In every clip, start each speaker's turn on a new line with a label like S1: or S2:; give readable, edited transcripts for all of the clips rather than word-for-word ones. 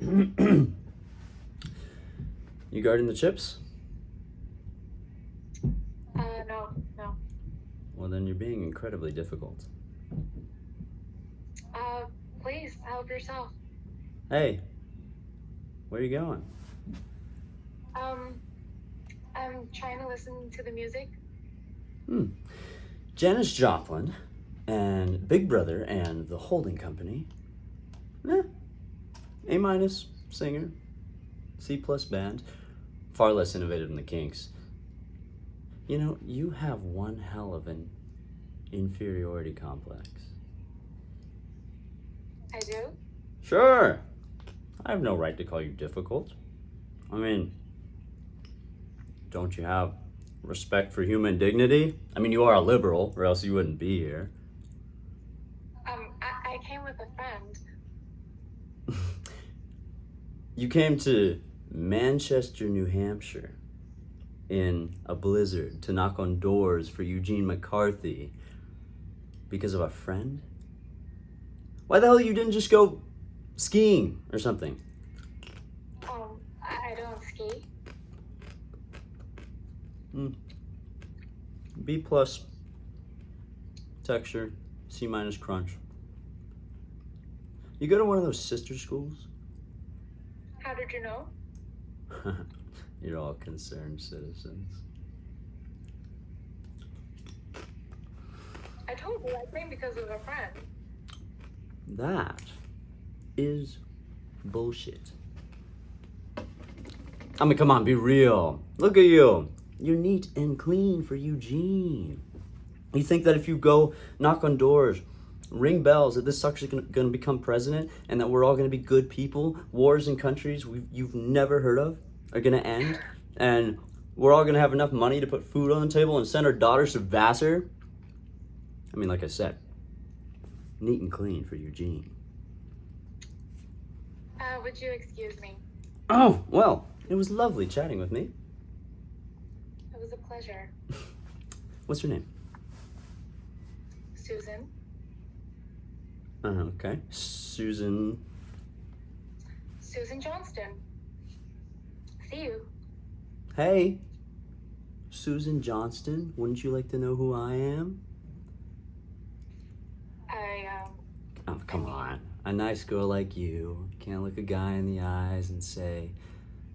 S1: You guarding the chips?
S2: No, no.
S1: Well, then you're being incredibly difficult.
S2: Please, help yourself.
S1: Hey, where are you going?
S2: I'm trying to listen to the music.
S1: Janis Joplin and Big Brother and the Holding Company. A minus singer, C plus band, far less innovative than the Kinks. You know, you have one hell of an inferiority complex.
S2: I do?
S1: Sure, I have no right to call you difficult. I mean, don't you have respect for human dignity? I mean, you are a liberal, or else you wouldn't be here.
S2: I came with a friend.
S1: You came to Manchester, New Hampshire in a blizzard to knock on doors for Eugene McCarthy because of a friend? Why the hell you didn't just go skiing or something?
S2: I don't ski.
S1: B plus texture, C minus crunch. You go to one of those sister schools?
S2: How did you know?
S1: You're all concerned citizens.
S2: I told you I came because of a friend.
S1: That is bullshit. I mean, come on, be real. Look at you. You're neat and clean for Eugene. You think that if you go knock on doors, ring bells, that this sucker's going to become president and that we're all going to be good people, wars in countries you've never heard of are going to end, and we're all going to have enough money to put food on the table and send our daughters to Vassar? I mean, like I said, neat and clean for Eugene.
S2: Would you excuse me?
S1: Oh, well, it was lovely chatting with me.
S2: It was a pleasure.
S1: What's your name?
S2: Susan.
S1: Okay. Susan.
S2: Susan Johnston. See you.
S1: Hey. Susan Johnston, wouldn't you like to know who I am? Oh, come on. A nice girl like you can't look a guy in the eyes and say,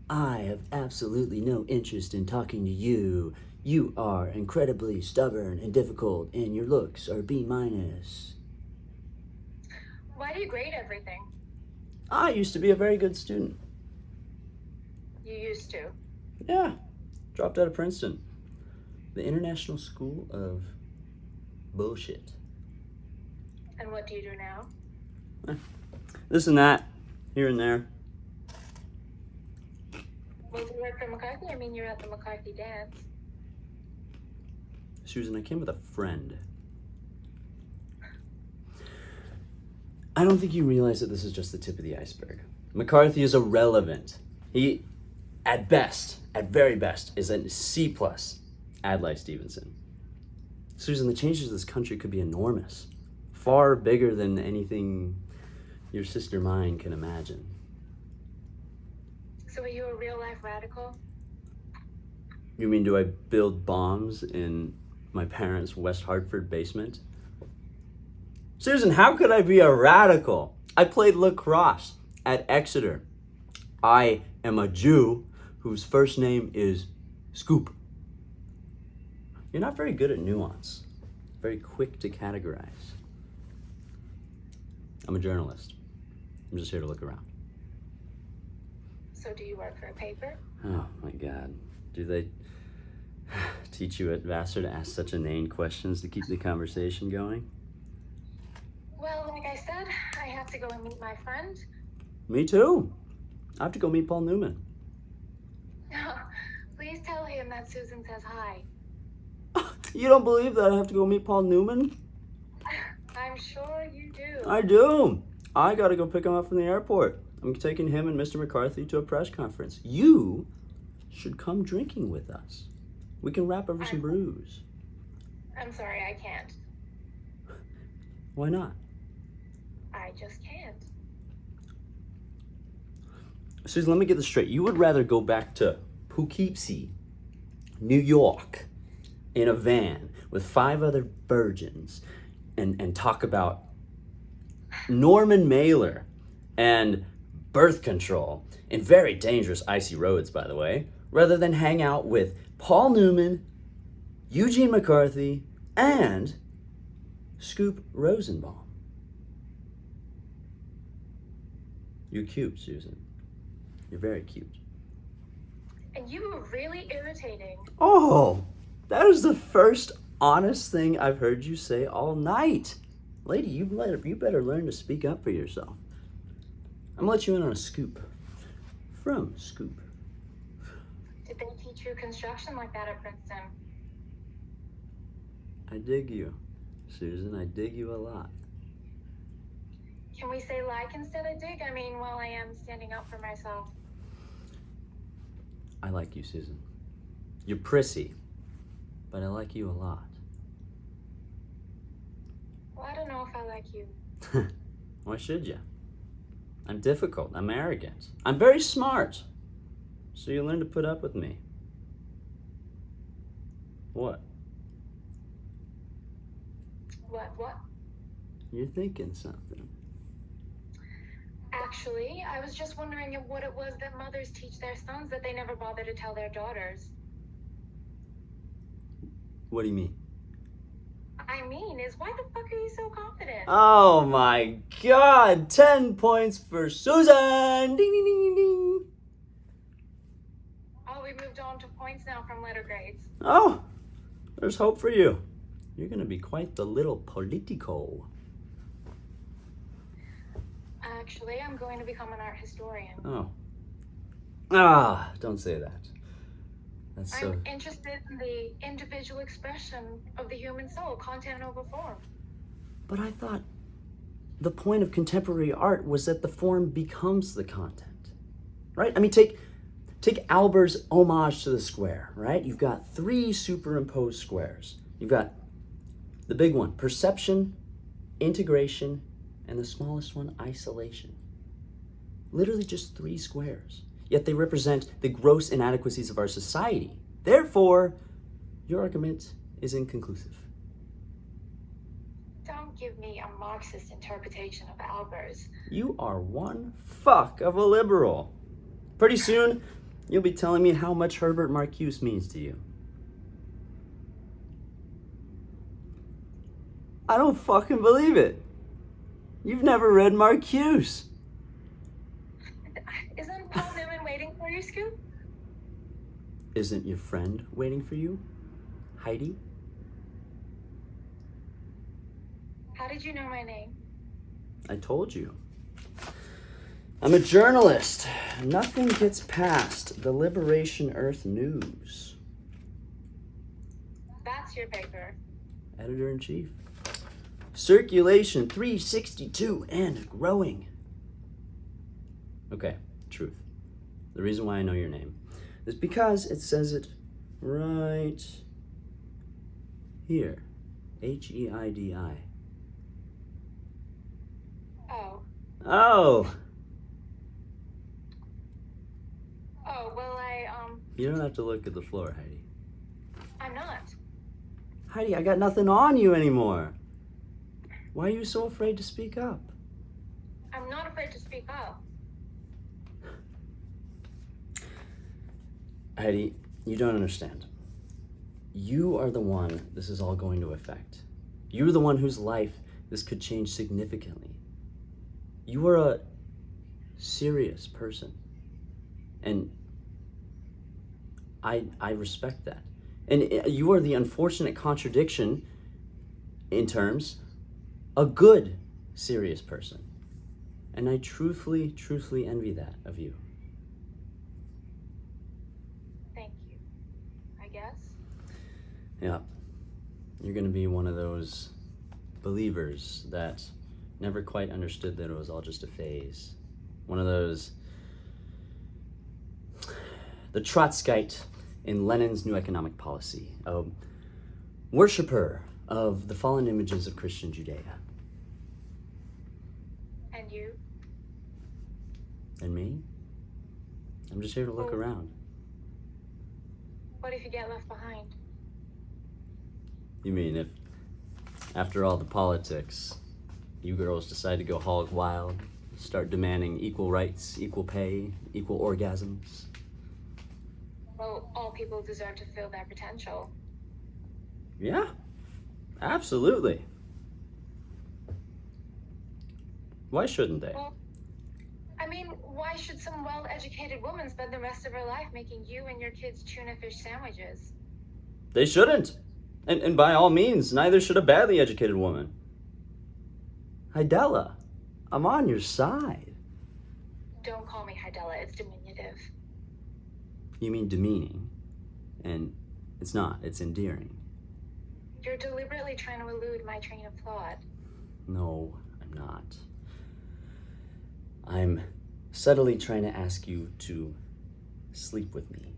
S1: I have absolutely no interest in talking to you. You are incredibly stubborn and difficult, and your looks are B minus.
S2: Why do you grade everything?
S1: I used to be a very good student.
S2: You used to.
S1: Yeah. Dropped out of Princeton. The International School of Bullshit.
S2: And what do you do now?
S1: This and that, here and there.
S2: Well, do you work for McCarthy? I mean, you're at the McCarthy dance.
S1: Susan, I came with a friend. I don't think you realize that this is just the tip of the iceberg. McCarthy is irrelevant. He, at best, at very best, is a C plus. Adlai Stevenson. Susan, the changes to this country could be enormous. Far bigger than anything your sister mine can imagine.
S2: So are you a real life radical?
S1: You mean, do I build bombs in my parents' West Hartford basement? Susan, how could I be a radical? I played lacrosse at Exeter. I am a Jew whose first name is Scoop. You're not very good at nuance, very quick to categorize. I'm a journalist. I'm just here to look around.
S2: So do you work for a paper?
S1: Oh my God. Do they teach you at Vassar to ask such inane questions to keep the conversation going?
S2: Well, like I said, I have to go and meet my friend.
S1: Me too. I have to go meet Paul Newman.
S2: Please tell him that Susan says hi.
S1: You don't believe that I have to go meet Paul Newman?
S2: I'm sure you do.
S1: I do. I gotta go pick him up from the airport. I'm taking him and Mr. McCarthy to a press conference. You should come drinking with us. We can rap over some brews.
S2: I'm sorry, I can't.
S1: Why not?
S2: I just can't.
S1: Susan, let me get this straight. You would rather go back to Poughkeepsie, New York, in a van with 5 other virgins and talk about Norman Mailer and birth control in very dangerous icy roads, by the way, rather than hang out with Paul Newman, Eugene McCarthy, and Scoop Rosenbaum. You're cute, Susan. You're very cute.
S2: And you were really irritating.
S1: Oh, that is the first honest thing I've heard you say all night. Lady, you better learn to speak up for yourself. I'm gonna let you in on a scoop. From Scoop.
S2: Did they teach you construction like that at Princeton?
S1: I dig you, Susan. I dig you a lot.
S2: Can we say like instead of dig? I mean, while I am standing up for myself.
S1: I like you, Susan. You're prissy, but I like you a lot.
S2: Well, I don't know if I like you.
S1: Why should you? I'm difficult. I'm arrogant. I'm very smart. So you learn to put up with me. What?
S2: What?
S1: You're thinking something.
S2: Actually, I was just wondering what it was that mothers teach their sons that they never bother to tell their daughters.
S1: What do you mean?
S2: I mean, is why the fuck are you so confident?
S1: Oh my God! 10 points for Susan! Ding, ding, ding, ding.
S2: Oh, we moved on to points now from letter grades.
S1: Oh, there's hope for you. You're gonna be quite the little politico.
S2: Actually, I'm going to become an art historian.
S1: Oh. Don't say that. That's so...
S2: I'm interested in the individual expression of the human soul, content over form.
S1: But I thought the point of contemporary art was that the form becomes the content, right? I mean, take Albert's homage to the square, right? You've got 3 superimposed squares. You've got the big one, perception, integration, and the smallest one, isolation. Literally just 3 squares. Yet they represent the gross inadequacies of our society. Therefore, your argument is inconclusive.
S2: Don't give me a Marxist interpretation of Albers.
S1: You are one fuck of a liberal. Pretty soon, you'll be telling me how much Herbert Marcuse means to you. I don't fucking believe it. You've never read Marcuse.
S2: Isn't Paul Newman waiting for you, Scoop?
S1: Isn't your friend waiting for you, Heidi?
S2: How did you know my name?
S1: I told you. I'm a journalist. Nothing gets past the Liberation Earth News.
S2: That's your paper.
S1: Editor-in-chief. Circulation 362 and growing. Okay, truth. The reason why I know your name is because it says it right here. Heidi.
S2: Oh.
S1: Oh!
S2: Oh, well,
S1: You don't have to look at the floor, Heidi.
S2: I'm not.
S1: Heidi, I got nothing on you anymore. Why are you so afraid to speak up?
S2: I'm not afraid to speak up.
S1: Heidi, you don't understand. You are the one this is all going to affect. You're the one whose life this could change significantly. You are a serious person. And I respect that. And you are the unfortunate contradiction in terms, a good, serious person. And I truthfully envy that of you.
S2: Thank you. I guess.
S1: Yeah. You're going to be one of those believers that never quite understood that it was all just a phase. One of those, the Trotskyite in Lenin's New Economic Policy, a worshiper of the fallen images of Christian Judea.
S2: And you?
S1: And me? I'm just here to look
S2: Oh.
S1: around.
S2: What if you get left behind?
S1: You mean if, after all the politics, you girls decide to go hog wild, start demanding equal rights, equal pay, equal orgasms?
S2: Well, all people deserve to feel their potential.
S1: Yeah, absolutely. Why shouldn't they?
S2: Well, I mean, why should some well-educated woman spend the rest of her life making you and your kids tuna fish sandwiches?
S1: They shouldn't. And by all means, neither should a badly educated woman. Hidella, I'm on your side.
S2: Don't call me Hidella, it's diminutive.
S1: You mean demeaning. And it's not, it's endearing.
S2: You're deliberately trying to elude my train of thought.
S1: No, I'm not. I'm subtly trying to ask you to sleep with me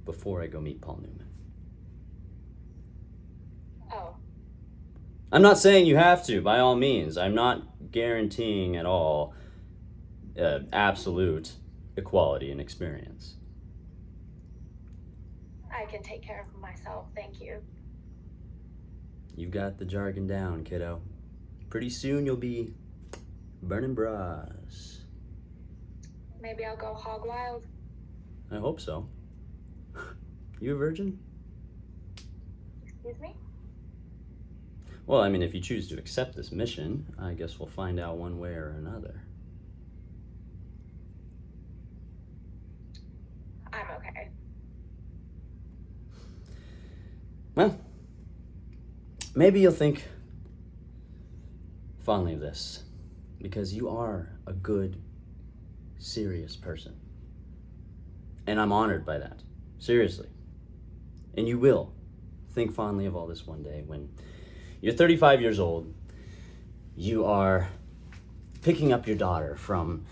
S1: before I go meet Paul Newman.
S2: Oh,
S1: I'm not saying you have to, by all means. I'm not guaranteeing at all absolute equality in experience.
S2: I can take care of myself, thank you.
S1: You've got the jargon down, kiddo. Pretty soon you'll be burning bras.
S2: Maybe I'll go hog wild.
S1: I hope so. You a virgin?
S2: Excuse me?
S1: Well, I mean, if you choose to accept this mission, I guess we'll find out one way or another.
S2: I'm okay.
S1: Well, maybe you'll think fondly of this, because you are a good, serious person. And I'm honored by that. Seriously. And you will think fondly of all this one day when you're 35 years old, you are picking up your daughter from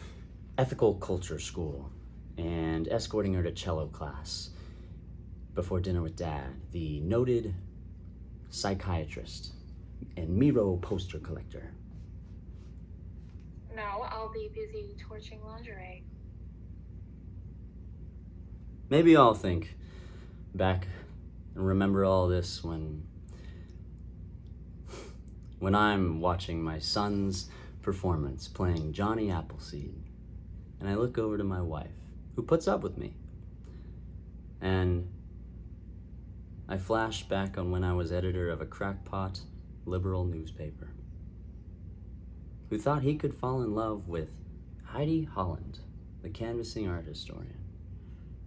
S1: ethical culture school and escorting her to cello class before dinner with Dad, the noted psychiatrist and Miro poster collector.
S2: No, I'll be busy torching lingerie.
S1: Maybe I'll think back and remember all this when I'm watching my son's performance playing Johnny Appleseed, and I look over to my wife, who puts up with me, and I flash back on when I was editor of a crackpot liberal newspaper, who thought he could fall in love with Heidi Holland, the canvassing art historian,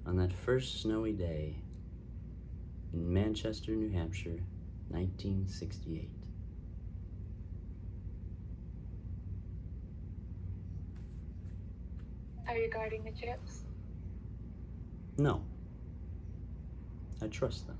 S1: on that first snowy day in Manchester, New Hampshire, 1968.
S2: Are you guarding the chips?
S1: No. I trust them.